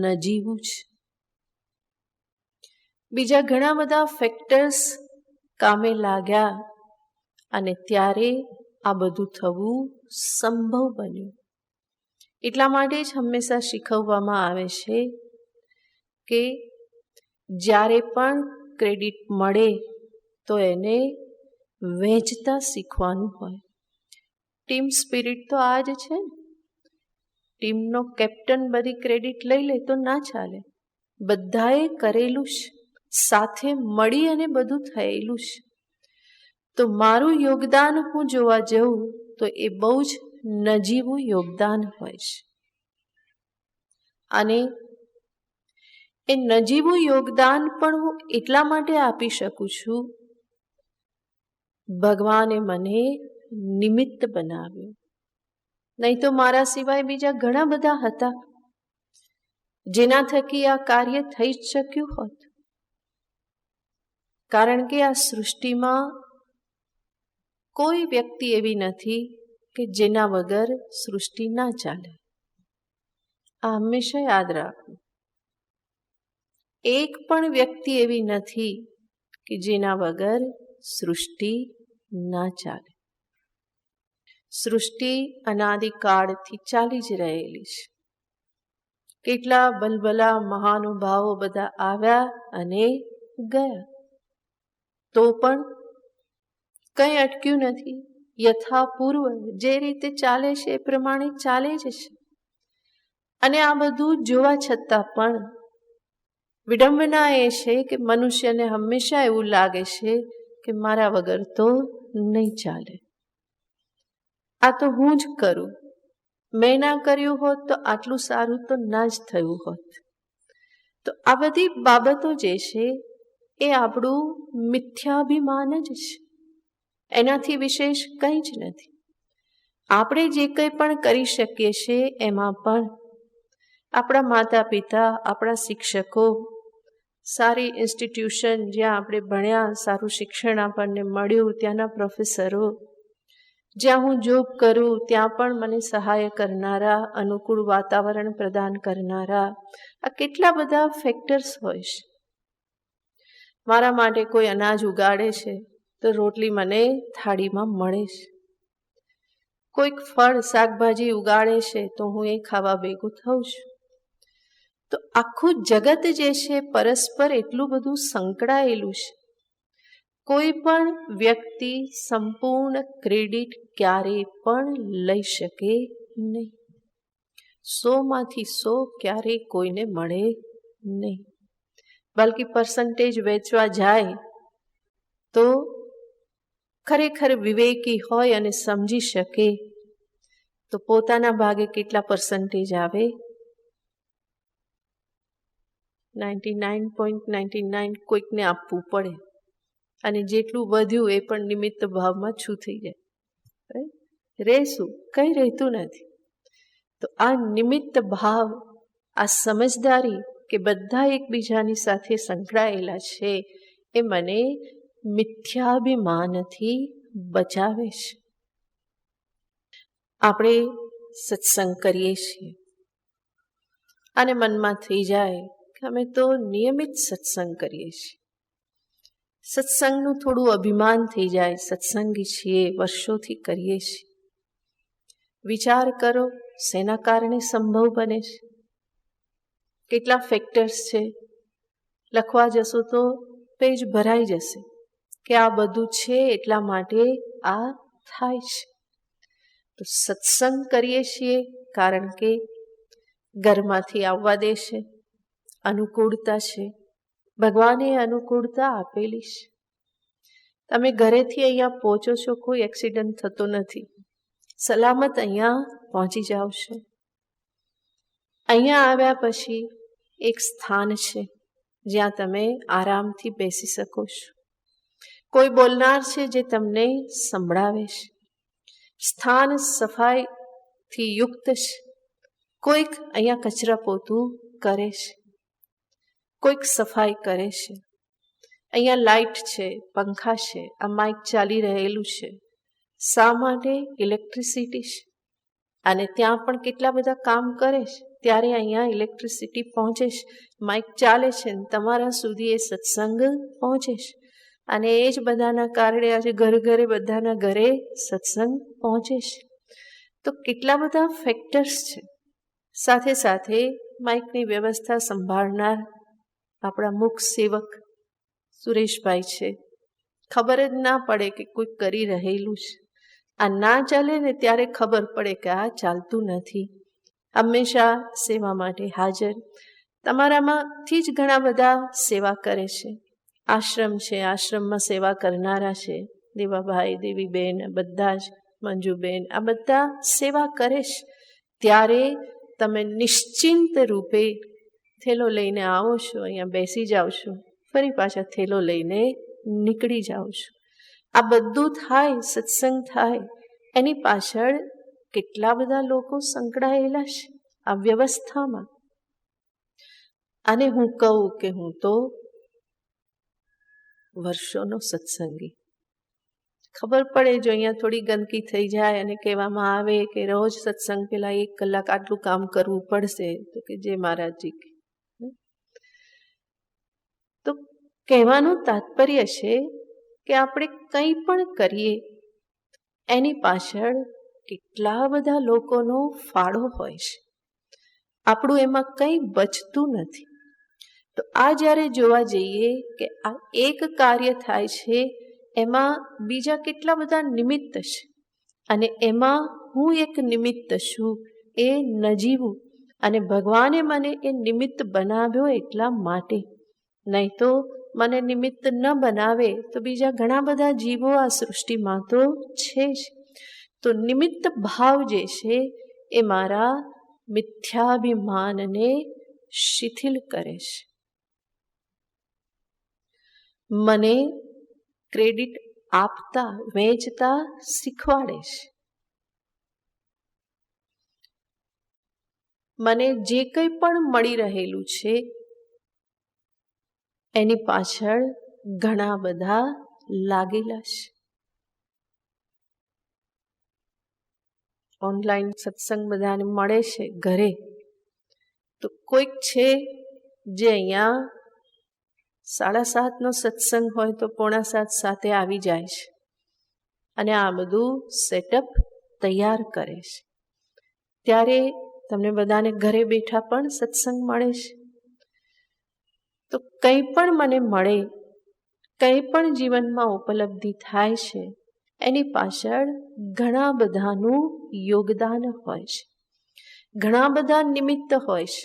નજીવું છે. બીજા ઘણા બધા ફેક્ટર્સ કામે લાગ્યા અને ત્યારે આ બધું થવું સંભવ બન્યું. એટલા માટે જ હંમેશા શીખવવામાં આવે છે કે જ્યારે પણ ક્રેડિટ મળે તો એને વહેંચતા શીખવાનું હોય. ટીમ સ્પિરિટ તો આ જ છે. ટીમનો કેપ્ટન બધી ક્રેડિટ લઈ લે તો ના ચાલે. બધાએ કરેલું છે, સાથે મળી અને બધું થયેલું છે. તો મારું યોગદાન હું જોવા જઉં તો એ બહુ જ નજીવું યોગદાન હોય છે. અને એ નજીવું યોગદાન પણ હું એટલા માટે આપી શકું છું, ભગવાને મને નિમિત્ત બનાવ્યું. નહીં તો મારા સિવાય બીજા ઘણા બધા હતા જેના થકી આ કાર્ય થઈ જ શક્યું હોત. કારણ કે આ સૃષ્ટિમાં કોઈ વ્યક્તિ એવી નથી કે જેના વગર સૃષ્ટિ ના ચાલે. આ હંમેશા યાદ રાખવું. એક પણ વ્યક્તિ એવી નથી કે જેના વગર સૃષ્ટિ ના ચાલે. સૃષ્ટિ અનાદિકાળથી ચાલી જ રહેલી છે. કેટલા બલબલા મહાનુભાવો બધા આવ્યા અને ગયા, તો પણ કંઈ અટક્યું નથી. યથાપૂર્વ જે રીતે ચાલે છે એ પ્રમાણે ચાલે જ છે. અને આ બધું જોવા છતાં પણ વિડંબના એ છે કે મનુષ્યને હંમેશા એવું લાગે છે કે મારા વગર તો નહીં ચાલે, આ તો હું જ કરું, મેં ના કર્યું હોત તો આટલું સારું તો ના જ થયું હોત. તો આ બધી બાબતો જે છે એ આપણું મિથ્યાભિમાન જ છે, એનાથી વિશેષ કંઈ જ નથી. આપણે જે કંઈ પણ કરી શકીએ છીએ એમાં પણ આપણા માતા પિતા, આપણા શિક્ષકો, સારી ઇન્સ્ટિટ્યુશન જ્યાં આપણે ભણ્યા, સારું શિક્ષણ આપણને મળ્યું, ત્યાંના પ્રોફેસરો, જ્યાં હું જોબ કરું ત્યાં પણ મને સહાય કરનારા, અનુકૂળ વાતાવરણ પ્રદાન કરનારા, આ કેટલા બધા ફેક્ટર્સ હોય છે. મારા માટે કોઈ અનાજ ઉગાડે છે તો રોટલી મને થાળીમાં મળે છે. કોઈક ફળ શાકભાજી ઉગાડે છે તો હું એ ખાવા ભેગું થઉં છું. તો આખું જગત જે છે પરસ્પર એટલું બધું સંકળાયેલું છે. કોઈ પણ વ્યક્તિ સંપૂર્ણ ક્રેડિટ ક્યારેય પણ લઈ શકે નહીં. 100માંથી 100 ક્યારેય કોઈને મળે નહીં. બલ્કિ પર્સન્ટેજ વેચવા જાય તો ખરેખર વિવેકી હોય અને સમજી શકે તો પોતાના ભાગે કેટલા પર્સન્ટેજ આવે? 99.99 કોઈકને આપવું પડે, અને જેટલું વધ્યું એ પણ નિમિત્ત ભાવમાં છું થઈ જાય. રહેશું કંઈ રહેતું નથી. તો આ નિમિત્ત ભાવ, આ સમજદારી કે બધા એકબીજાની સાથે સંકળાયેલા છે એ મને મિથ્યાભિમાનથી બચાવે છે. આપણે સત્સંગ કરીએ છીએ અને મનમાં થઈ જાય કે અમે તો નિયમિત સત્સંગ કરીએ છીએ. સત્સંગનું થોડું અભિમાન થઈ જાય, સત્સંગી છીએ, વર્ષોથી કરીએ છીએ. વિચાર કરો શેના કારણે સંભવ બને છે? કેટલા ફેક્ટર્સ છે, લખવા જશો તો પેજ ભરાઈ જશે કે આ બધું છે એટલા માટે આ થાય છે. તો સત્સંગ કરીએ છીએ કારણ કે ઘરમાંથી આવવા દે છે, અનુકૂળતા છે, ભગવાને અનુકૂળતા આપેલી છે. તમે ઘરેથી અહીંયા પહોંચો છો, કોઈ એક્સિડન્ટ થતો નથી, સલામત અહીંયા પહોંચી જાઓ છો. અહીંયા આવ્યા પછી એક સ્થાન છે જ્યાં તમે આરામથી બેસી શકો છો. કોઈ બોલનાર છે જે તમને સંભળાવે છે. સ્થાન સફાઈથી યુક્ત છે. કોઈક અહીંયા કચરા પોતું કરે છે, કોઈક સફાઈ કરે છે. અહીંયા લાઇટ છે, પંખા છે, આ માઇક ચાલી રહેલું છે. શા માટે? ઇલેક્ટ્રિસિટી છે. અને ત્યાં પણ કેટલા બધા કામ કરે છે ત્યારે અહીંયા ઇલેક્ટ્રિસિટી પહોંચે છે, માઇક ચાલે છે ને તમારા સુધી એ સત્સંગ પહોંચે છે. અને એ જ બધાના કારણે આજે ઘરે બધાના ઘરે સત્સંગ પહોંચે છે. તો કેટલા બધા ફેક્ટર્સ છે. સાથે સાથે માઇકની વ્યવસ્થા સંભાળનાર આપણા મુખ સેવક સુરેશભાઈ છે. ખબર જ ના પડે કે કોઈ કરી રહેલું છે. આ ના ચાલે ને ત્યારે ખબર પડે કે આ ચાલતું નથી. હંમેશા સેવા માટે હાજર. તમારામાંથી જ ઘણા બધા સેવા કરે છે. આશ્રમ છે, આશ્રમમાં સેવા કરનારા છે, દેવાભાઈ, દેવીબેન, બધા જ, મંજુબેન, આ બધા સેવા કરે છે. ત્યારે તમે નિશ્ચિંત રૂપે થેલો લઈને આવો છો, અહીંયા બેસી જાઓ છો, ફરી પાછા થેલો લઈને નીકળી જાઓ છો. આ બધું થાય, સત્સંગ થાય, એની પાછળ કેટલા બધા લોકો સંકળાયેલા છે આ વ્યવસ્થામાં. અને હું કહું કે હું તો વર્ષોનો સત્સંગી. ખબર પડે જો અહીંયા થોડી ગંદકી થઈ જાય અને કહેવામાં આવે કે રોજ સત્સંગ પેલા 1 કલાક આટલું કામ કરવું પડશે, તો કે જે મહારાજજી. તો કહેવાનું તાત્પર્ય છે કે આપણે કંઈ પણ કરીએ એની પાછળ કેટલા બધા લોકોનો ફાળો હોય છે, આપણું એમાં કંઈ બચતું નથી. તો આ જ્યારે જોવા જઈએ કે આ એક કાર્ય થાય છે, એમાં બીજા કેટલા બધા નિમિત્ત છે, અને એમાં હું એક નિમિત્ત છું, એ નજીવું. અને ભગવાને મને એ નિમિત્ત બનાવ્યો એટલા માટે, નહીં તો મને નિમિત્ત ન બનાવે તો બીજા ઘણા બધા જીવો આ સૃષ્ટિમાં તો છે જ. તો નિમિત્ત ભાવ જે છે એ મારા મિથ્યાભિમાનને શિથિલ કરે છે, મને ક્રેડિટ આપતા વહેંચતા શીખવાડે છે. મને જે કંઈ પણ મળી રહેલું છે એની પાછળ ઘણા બધા લાગેલા છે. ઓનલાઈન સત્સંગ બધાને મળે છે ઘરે, તો કોઈક છે જે અહીંયા 7:30નો સત્સંગ હોય તો 6:45 સાથે આવી જાય છે અને આ બધું સેટઅપ તૈયાર કરે છે. ત્યારે તમને બધાને ઘરે બેઠા પણ સત્સંગ મળે છે. તો કંઈ પણ મને મળે, કંઈ પણ જીવનમાં ઉપલબ્ધિ થાય છે, એની પાછળ ઘણા બધાનું યોગદાન હોય છે, ઘણા બધા નિમિત્ત હોય છે.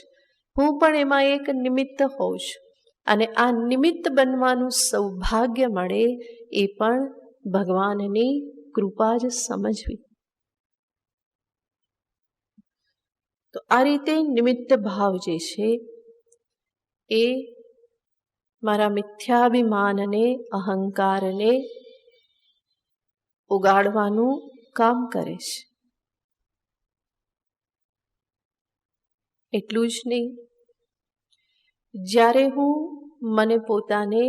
હું પણ એમાં એક નિમિત્ત હોઉં છું, અને આ નિમિત્ત બનવાનું સૌભાગ્ય મળે એ પણ ભગવાનની કૃપા જ સમજવી. તો આ રીતે નિમિત્ત ભાવ જે છે એ મારા મિથ્યાભિમાનને, અહંકારને ઉગાડવાનું કામ કરે છે. એટલું જ નહીં, જ્યારે હું મને પોતાને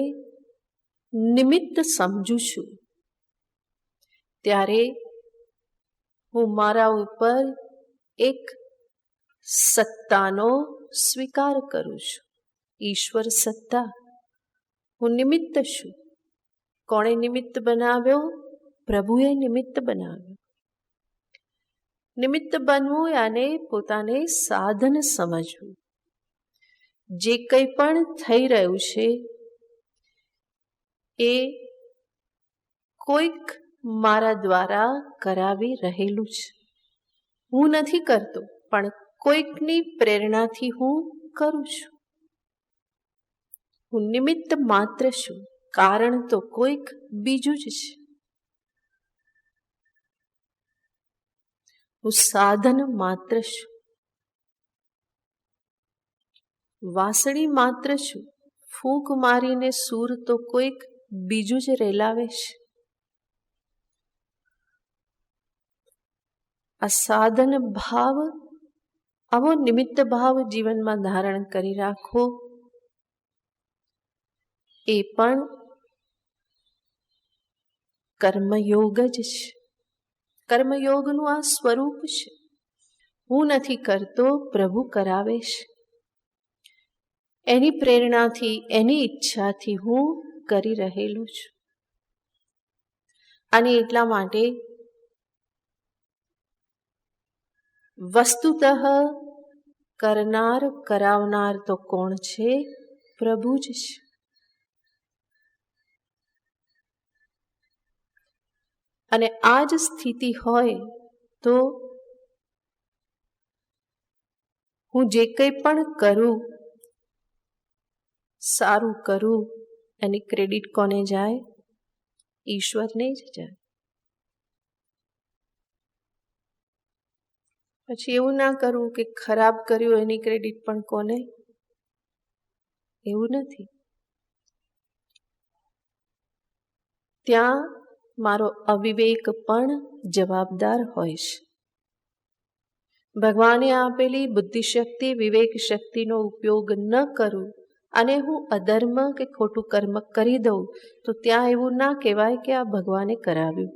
નિમિત્ત સમજું છું, ત્યારે હું મારા ઉપર એક સત્તાનો સ્વીકાર કરું છું, ઈશ્વર સત્તા. હું નિમિત્ત છું. કોણે નિમિત્ત બનાવ્યો? પ્રભુએ નિમિત્ત બનાવ્યો. નિમિત્ત બનવું અને પોતાને સાધન સમજવું. જે કંઈ પણ થઈ રહ્યું છે એ કોઈક મારા દ્વારા કરાવી રહેલું છે. હું નથી કરતો, પણ કોઈકની પ્રેરણાથી હું કરું છું. હું નિમિત્ત માત્ર છું, કારણ તો કોઈક બીજું જ છે. હું સાધન માત્ર છું, વાંસળી માત્ર છું. ફૂંક મારીને સૂર તો કોઈક બીજું જ રેલાવે છે. આ સાધન ભાવ, આવો નિમિત્ત ભાવ જીવનમાં ધારણ કરી રાખો, એ પણ કર્મયોગ જ છે. કર્મયોગનું આ સ્વરૂપ છે. હું નથી કરતો, પ્રભુ કરાવે છે. એની પ્રેરણાથી, એની ઈચ્છાથી હું કરી રહેલું છું. અને એટલા માટે વસ્તુતઃ કરનાર, કરાવનાર તો કોણ છે? પ્રભુ જ છે. અને આ જ સ્થિતિ હોય તો હું જે કંઈ પણ કરું, સારું કરું, એની ક્રેડિટ કોને જાય? ઈશ્વરને જ જાય. પછી એવું ના કરવું કે ખરાબ કર્યું એની ક્રેડિટ પણ કોને? એવું નથી. ત્યાં મારો અવિવેક પણ જવાબદાર હોય છે. ભગવાને આપેલી બુદ્ધિશક્તિ, વિવેક શક્તિનો ઉપયોગ ન કરું અને હું અધર્મ કે ખોટું કર્મ કરી દઉં, તો ત્યાં એવું ના કહેવાય કે આ ભગવાને કરાવ્યું.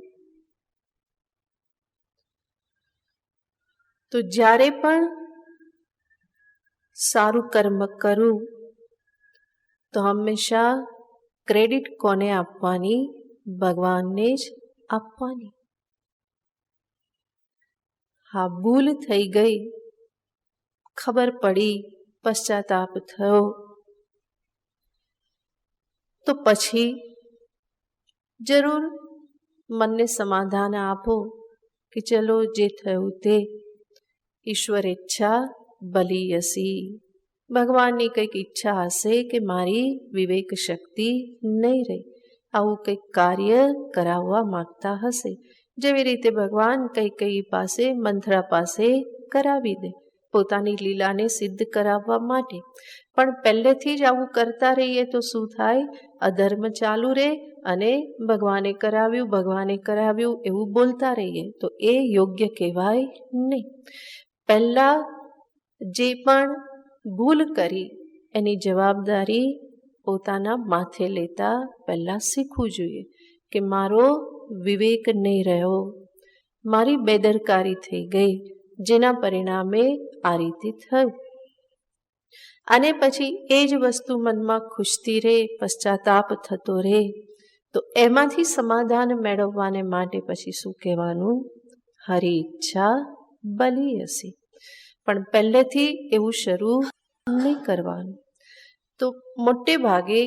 તો જ્યારે પણ સારું કર્મ કરું તો હંમેશા ક્રેડિટ કોને આપવાની? ભગવાનને જ આપવાની. હા, ભૂલ થઈ ગઈ, ખબર પડી, પશ્ચાતાપ થયો, તો પછી જરૂર મનને સમાધાન આપો કે ચલો જે થયું તે ઈશ્વર ઈચ્છા બલિયસી. ભગવાનની કંઈક ઈચ્છા હશે કે મારી વિવેક શક્તિ નહીં રહે, આવું કંઈક કાર્ય કરાવવા માંગતા હશે. જેવી રીતે ભગવાન કૈકેયી પાસે, મંથરા પાસે કરાવી દે પોતાની લીલાને સિદ્ધ કરાવવા માટે. પણ પહેલેથી જ આવું કરતા રહીએ તો શું થાય? અધર્મ ચાલુ રહે અને ભગવાને કરાવ્યું એવું બોલતા રહીએ તો એ યોગ્ય કહેવાય નહીં. પહેલાં જે પણ ભૂલ કરી એની જવાબદારી પોતાના માથે લેતા પહેલાં શીખવું જોઈએ કે મારો વિવેક નહીં રહ્યો, મારી બેદરકારી થઈ ગઈ, જેના પરિણામે આ રીતે થયું. અને પછી એ જ વસ્તુ મનમાં ખૂંચતી રહે, પશ્ચાતાપ થતો રહે, તો એમાંથી સમાધાન મેળવવાને માટે પછી શું કહેવાનું? હરિ ઈચ્છા બલિયસી. પણ પહેલેથી એવું શરૂ નહીં કરવાનું. તો મોટે ભાગે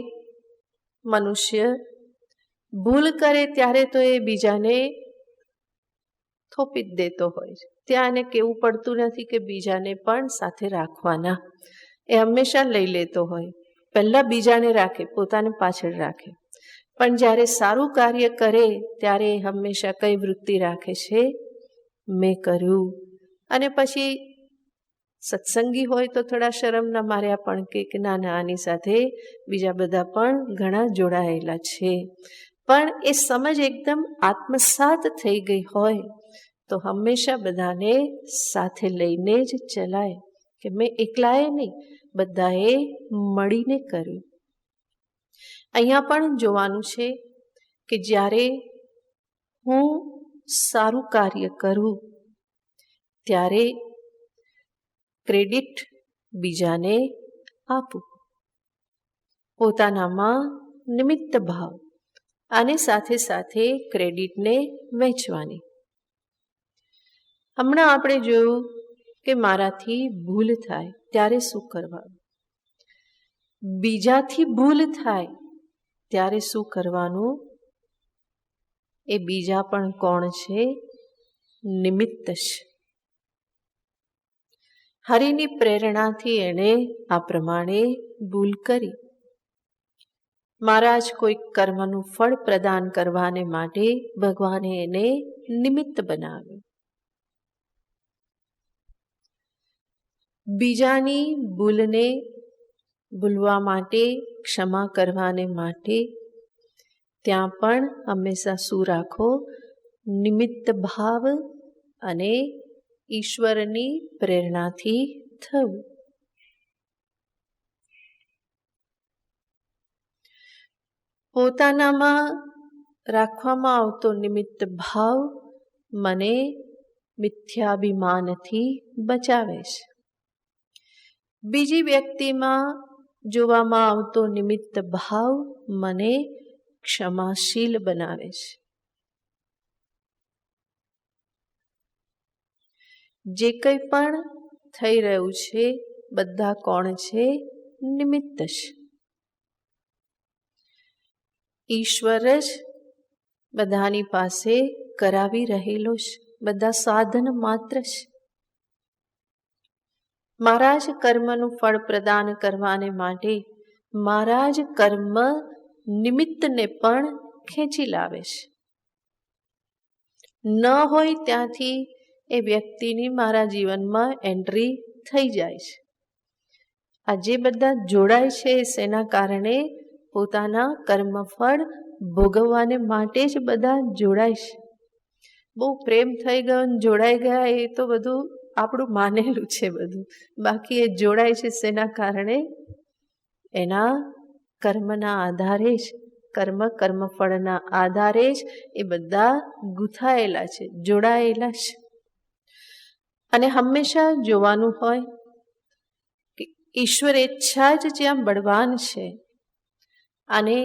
મનુષ્ય ભૂલ કરે ત્યારે તો એ બીજાને થોપી જ દેતો હોય છે. ત્યાં એને કહેવું પડતું નથી કે બીજાને પણ સાથે રાખવાના. એ હંમેશા લઈ લેતો હોય, પહેલાં બીજાને રાખે, પોતાને પાછળ રાખે. પણ જ્યારે સારું કાર્ય કરે ત્યારે હંમેશા કઈ વૃત્તિ રાખે છે? મેં કર્યું. અને પછી સત્સંગી હોય તો થોડા શરમના માર્યા પણ કે ના આની સાથે બીજા બધા પણ ઘણા જોડાયેલા છે. પણ એ સમજ એકદમ આત્મસાત થઈ ગઈ હોય તો હંમેશા બધાને સાથે લઈને જ ચલાય કે મેં એકલાએ નહીં, બધાએ મળીને કર્યું. અહીંયા પણ જોવાનું છે કે જ્યારે હું સારું કાર્ય કરું ત્યારે ક્રેડિટ બીજાને આપું, પોતાનામાં નિમિત્ત ભાવ અને સાથે સાથે ક્રેડિટને વહેંચવાની. હમણાં આપણે જોયું કે મારાથી ભૂલ થાય ત્યારે શું કરવાનું, બીજાથી ભૂલ થાય ત્યારે શું કરવાનું? એ બીજા પણ કોણ છે? નિમિત્ત છે. હરિની પ્રેરણાથી એણે આ પ્રમાણે ભૂલ કરી. મહારાજ કોઈક કર્મનું ફળ પ્રદાન કરવાને માટે ભગવાને એને નિમિત્ત બનાવ્યું. બીજાની ભૂલને ભૂલવા માટે, ક્ષમા કરવાને માટે ત્યાં પણ હંમેશા શું રાખો? નિમિત્ત ભાવ અને ઈશ્વરની પ્રેરણાથી થવું. પોતાનામાં રાખવામાં આવતો નિમિત્ત ભાવ મને મિથ્યાભિમાનથી બચાવે છે. બીજી વ્યક્તિમાં જોવામાં આવતો નિમિત્ત ભાવ મને ક્ષમાશીલ બનાવે છે. જે કંઈ પણ થઈ રહ્યું છે બધા કોણ છે? નિમિત્ત છે. ઈશ્વર જ બધાની પાસે કરાવી રહેલો છે, બધા સાધન માત્ર છે. મારા જ કર્મનું ફળ પ્રદાન કરવાને માટે મારા જ કર્મ નિમિત્તને પણ ખેંચી લાવે છે. ન હોય ત્યાંથી એ વ્યક્તિની મારા જીવનમાં એન્ટ્રી થઈ જાય છે. આ જે બધા જોડાય છે શેના કારણે? પોતાના કર્મફળ ભોગવવાને માટે જ બધા જોડાય છે. બહુ પ્રેમ થઈ ગયો ને જોડાઈ ગયા એ તો બધું આપણું માનેલું છે બધું. બાકી એ જોડાય છે શેના કારણે? એના કર્મના આધારે જ, કર્મફળના આધારે જ એ બધા ગૂંથાયેલા છે, જોડાયેલા છે. અને હંમેશા જોવાનું હોય કે ઈશ્વર ઈચ્છા જ જ્યાં બળવાન છે અને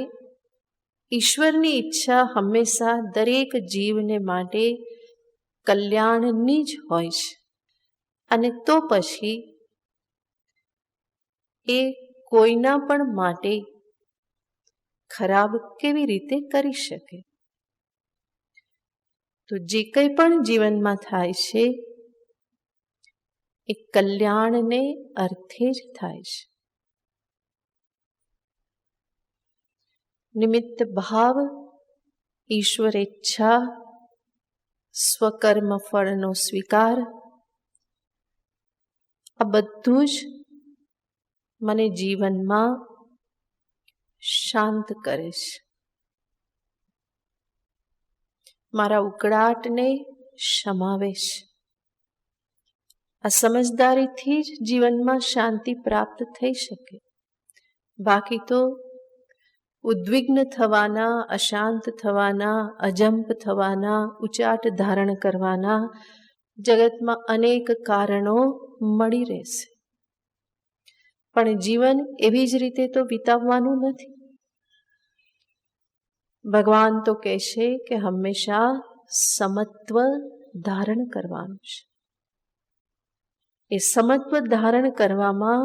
ઈશ્વરની ઈચ્છા હંમેશા દરેક જીવને માટે કલ્યાણની જ હોય છે. અને તો પછી એ કોઈના પણ માટે ખરાબ કેવી રીતે કરી શકે? તો જે કંઈ પણ જીવનમાં થાય છે એ કલ્યાણને અર્થે જ થાય છે. નિમિત્ત ભાવ, ઈશ્વર ઈચ્છા, સ્વકર્મ ફળનો સ્વીકાર, આ બધું જ મને જીવનમાં શાંત કરે છે. મારા ઉકળાટને શમાવે છે. આ સમજદારીથી જ જીવનમાં શાંતિ પ્રાપ્ત થઈ શકે. બાકી તો ઉદ્વિગ્ન થવાના, અશાંત થવાના, અજંપ થવાના, ઉચાટ ધારણ કરવાના જગતમાં અનેક કારણો મળી રહેશે. પણ જીવન એવી જ રીતે તો વિતાવવાનું નથી. ભગવાન તો કહેશે કે હંમેશા સમત્વ ધારણ કરવાનું છે. એ સમત્વ ધારણ કરવામાં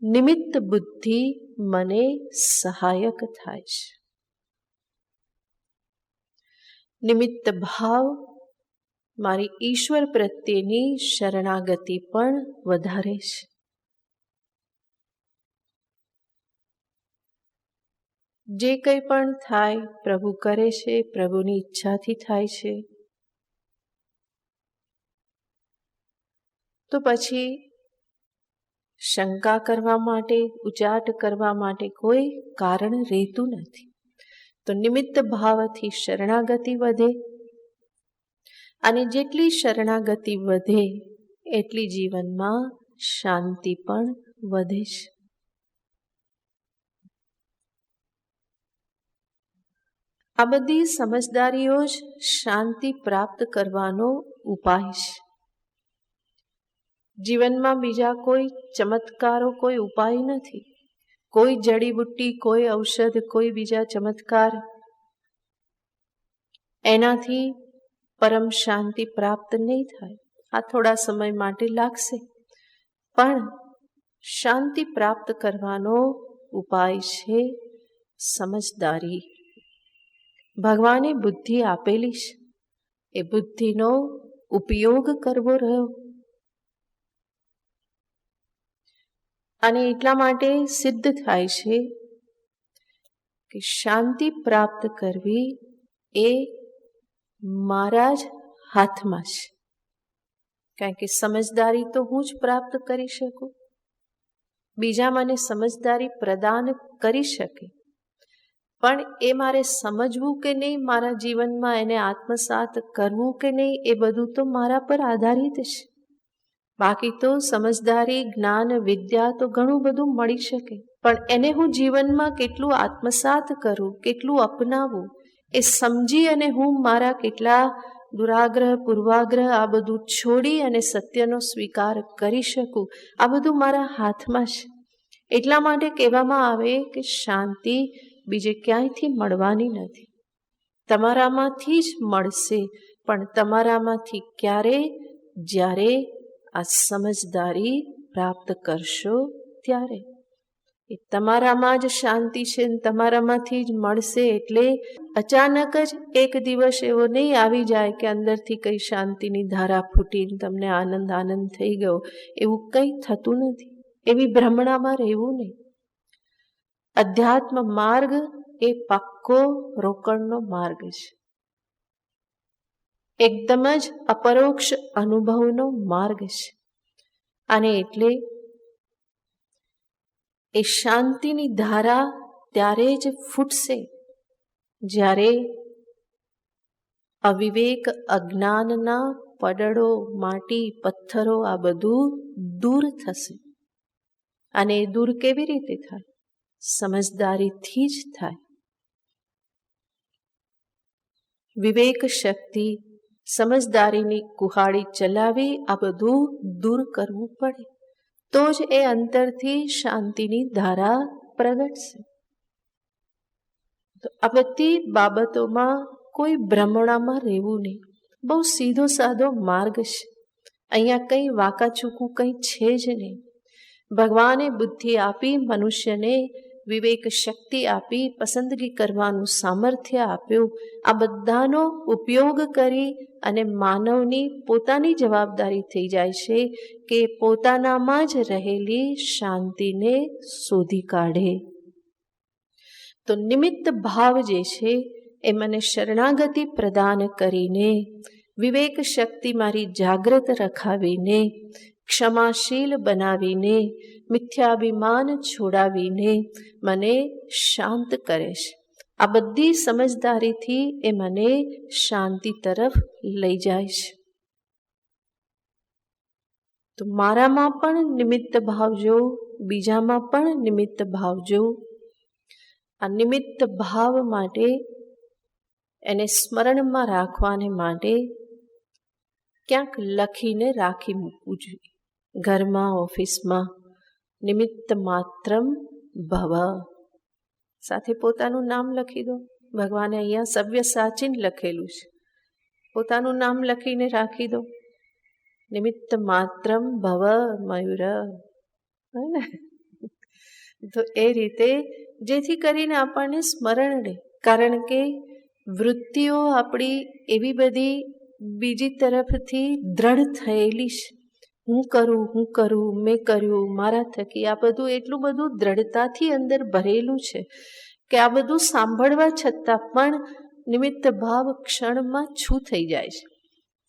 નિમિત્ત બુદ્ધિ મને સહાયક થાય છે. નિમિત્ત ભાવ મારી ઈશ્વર પ્રત્યેની શરણાગતિ પણ વધારે છે. જે કંઈ પણ થાય પ્રભુ કરે છે, પ્રભુની ઈચ્છાથી થાય છે. તો પછી શંકા કરવા માટે, ઉચાટ કરવા માટે કોઈ કારણ રહેતું નથી. તો નિમિત્ત ભાવથી શરણાગતિ વધે, અને જેટલી શરણાગતિ વધે એટલી જીવનમાં શાંતિ પણ વધે છે. આ બધી સમજદારીઓ જ શાંતિ પ્રાપ્ત કરવાનો ઉપાય છે. જીવનમાં બીજા કોઈ ચમત્કારો, કોઈ ઉપાય નથી. કોઈ જડીબુટ્ટી, કોઈ ઔષધ, કોઈ બીજા ચમત્કાર એનાથી પરમ શાંતિ પ્રાપ્ત નહીં થાય. આ થોડા સમય માટે લાગશે, પણ શાંતિ પ્રાપ્ત કરવાનો ઉપાય છે સમજદારી. ભગવાને બુદ્ધિ આપેલી છે, એ બુદ્ધિનો ઉપયોગ કરવો રહ્યો. અને એટલા માટે સિદ્ધ થાય છે કે શાંતિ પ્રાપ્ત કરવી એ મારા જ હાથમાં છે. કારણ કે સમજદારી તો હું જ પ્રાપ્ત કરી શકું. બીજા મને સમજદારી પ્રદાન કરી શકે, પણ એ મારે સમજવું કે નહીં, મારા જીવનમાં એને આત્મસાત કરવું કે નહીં, એ બધું તો મારા પર આધારિત છે. બાકી તો સમજદારી, જ્ઞાન, વિદ્યા તો ઘણું બધું મળી શકે, પણ એને હું જીવનમાં કેટલું આત્મસાત કરું, કેટલું અપનાવું, એ સમજી અને હું મારા કેટલા દુરાગ્રહ, પૂર્વાગ્રહ આ બધું છોડી અને સત્યનો સ્વીકાર કરી શકું, આ બધું મારા હાથમાં છે. એટલા માટે કહેવામાં આવે કે શાંતિ બીજે ક્યાંયથી મળવાની નથી, તમારામાંથી જ મળશે. પણ તમારામાંથી ક્યારે? જ્યારે આ સમજદારી પ્રાપ્ત કરશો ત્યારે. એ તમારામાં જ શાંતિ છે, તમારામાંથી જ મળશે. એટલે અચાનક જ એક દિવસ એવો નહીં આવી જાય કે અંદરથી કઈ શાંતિની ધારા ફૂટીને તમને આનંદ આનંદ થઈ ગયો. એવું કંઈ થતું નથી. એવી ભ્રમણામાં રહેવું નહીં. અધ્યાત્મ માર્ગ એ પાક્કો રોકડનો માર્ગ છે. એકદમ જ અપરોક્ષ અનુભવનો માર્ગ છે. અને એટલે એ શાંતિની ધારા ત્યારે જ ફૂટશે જ્યારે અવિવેક, અજ્ઞાનના પડડો, માટી, પથ્થરો આ બધું દૂર થશે. અને એ દૂર કેવી રીતે થાય? સમજદારીથી જ થાય. વિવેક શક્તિ, સમજદારીની કુહાડી ચલાવી આ બધું દૂર કરવું પડે, તો જ એ અંતરથી શાંતિની ધારા પ્રગટશે. તો આ બધી બાબતોમાં કોઈ ભ્રમણામાં રહેવું નહીં. બહુ સીધો સાદો માર્ગ છે. અહીંયા કંઈ વાંકા ચૂકું કંઈ છે જ નહીં. ભગવાને બુદ્ધિ આપી, મનુષ્યને વિવેક શક્તિ આપી, પસંદગી કરવાનું સામર્થ્ય આપ્યું. આ બધાનો ઉપયોગ કરી અને માનવની પોતાની જવાબદારી થઈ જાય છે કે પોતાનામાં જ રહેલી શાંતિને શોધી કાઢે. તો નિમિત્ત ભાવ જે છે એ મને શરણાગતિ પ્રદાન કરીને, વિવેક શક્તિ મારી જાગૃત રખાવીને, ક્ષમાશીલ બનાવીને, મિથ્યાભિમાન છોડાવીને મને શાંત કરે છે. આ બધી સમજદારીથી એ મને શાંતિ તરફ લઈ જાય છે. તો મારામાં પણ નિમિત્ત ભાવ જો, બીજામાં પણ નિમિત્ત ભાવ જો. આ નિમિત્ત ભાવ માટે, એને સ્મરણમાં રાખવાને માટે ક્યાંક લખીને રાખી મૂકવું જોઈએ. ઘરમાં, ઓફિસમાં નિમિત્ત માત્રમ ભવ. સાથે પોતાનું નામ લખી દો. ભગવાને અહીંયા સવ્યસાચીન લખેલું છે. પોતાનું નામ લખીને રાખી દો. નિમિત્ત માત્રમ ભવ મયુર. તો એ રીતે જેથી કરીને આપણને સ્મરણ રહે. કારણ કે વૃત્તિઓ આપણી એવી બધી બીજી તરફથી દ્રઢ થયેલી છે. હું કરું, મેં કર્યું, મારા થકી, આ બધું એટલું બધું દ્રઢતાથી અંદર ભરેલું છે કે આ બધું સાંભળવા છતાં પણ નિમિત્ત ભાવ ક્ષણમાં છું થઈ જાય છે.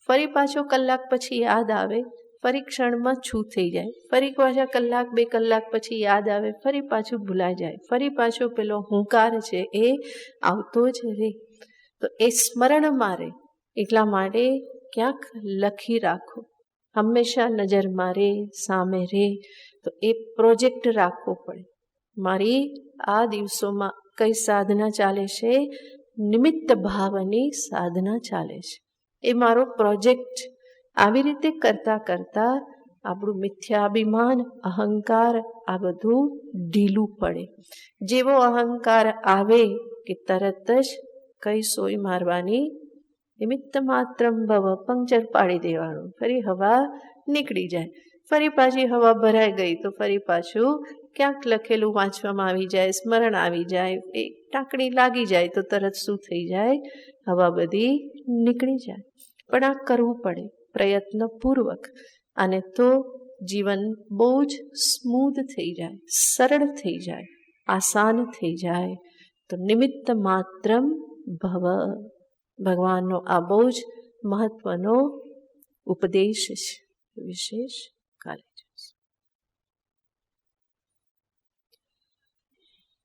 ફરી પાછો કલાક પછી યાદ આવે, ફરી ક્ષણમાં છું થઈ જાય. ફરી પાછા કલાક, 2 કલાક પછી યાદ આવે, ફરી પાછું ભૂલાઈ જાય. ફરી પાછો પેલો હુંકાર છે એ આવતો જ રહે. તો એ સ્મરણમાં રહે એટલા માટે ક્યાંક લખી રાખો. હંમેશા નજરમાં રહે, સામે રહે. તો એ પ્રોજેક્ટ રાખવો પડે. મારી આ દિવસોમાં કઈ સાધના ચાલે છે? નિમિત્ત ભાવની સાધના ચાલે છે. એ મારો પ્રોજેક્ટ. આવી રીતે કરતાં કરતાં આપણું મિથ્યાભિમાન, અહંકાર આ બધું ઢીલું પડે. જેવો અહંકાર આવે કે તરત જ કઈ સોય મારવાની, નિમિત્ત માત્રમ ભવ, પંક્ચર પાડી દેવાનું. ફરી હવા નીકળી જાય. ફરી પાછી હવા ભરાઈ ગઈ તો ફરી પાછું ક્યાંક લખેલું વાંચવામાં આવી જાય, સ્મરણ આવી જાય, એ ટાંકણી લાગી જાય તો તરત શું થઈ જાય? હવા બધી નીકળી જાય. પણ આ કરવું પડે પ્રયત્નપૂર્વક. અને તો જીવન બહુ જ સ્મૂધ થઈ જાય, સરળ થઈ જાય, આસાન થઈ જાય. તો નિમિત્ત માત્રમ ભવ, ભગવાનનો આ બહુ જ મહત્વનો ઉપદેશ છે. વિશેષ કાલે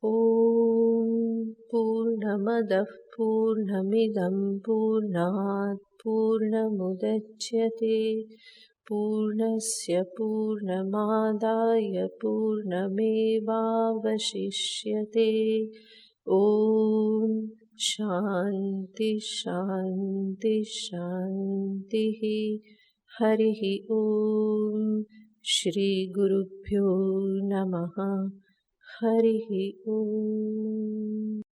ઓમ પૂર્ણમદ પૂર્ણમિદં પૂર્ણાત પૂર્ણમુદચ્યતે પૂર્ણસ્ય પૂર્ણમાદાય પૂર્ણમેવાવશિષ્યતે. ઓમ શાંતિ શાંતિ શાંતિ. હરિ ઓમ. શ્રી ગુરુભ્યો નમઃ. હરિ ઓમ.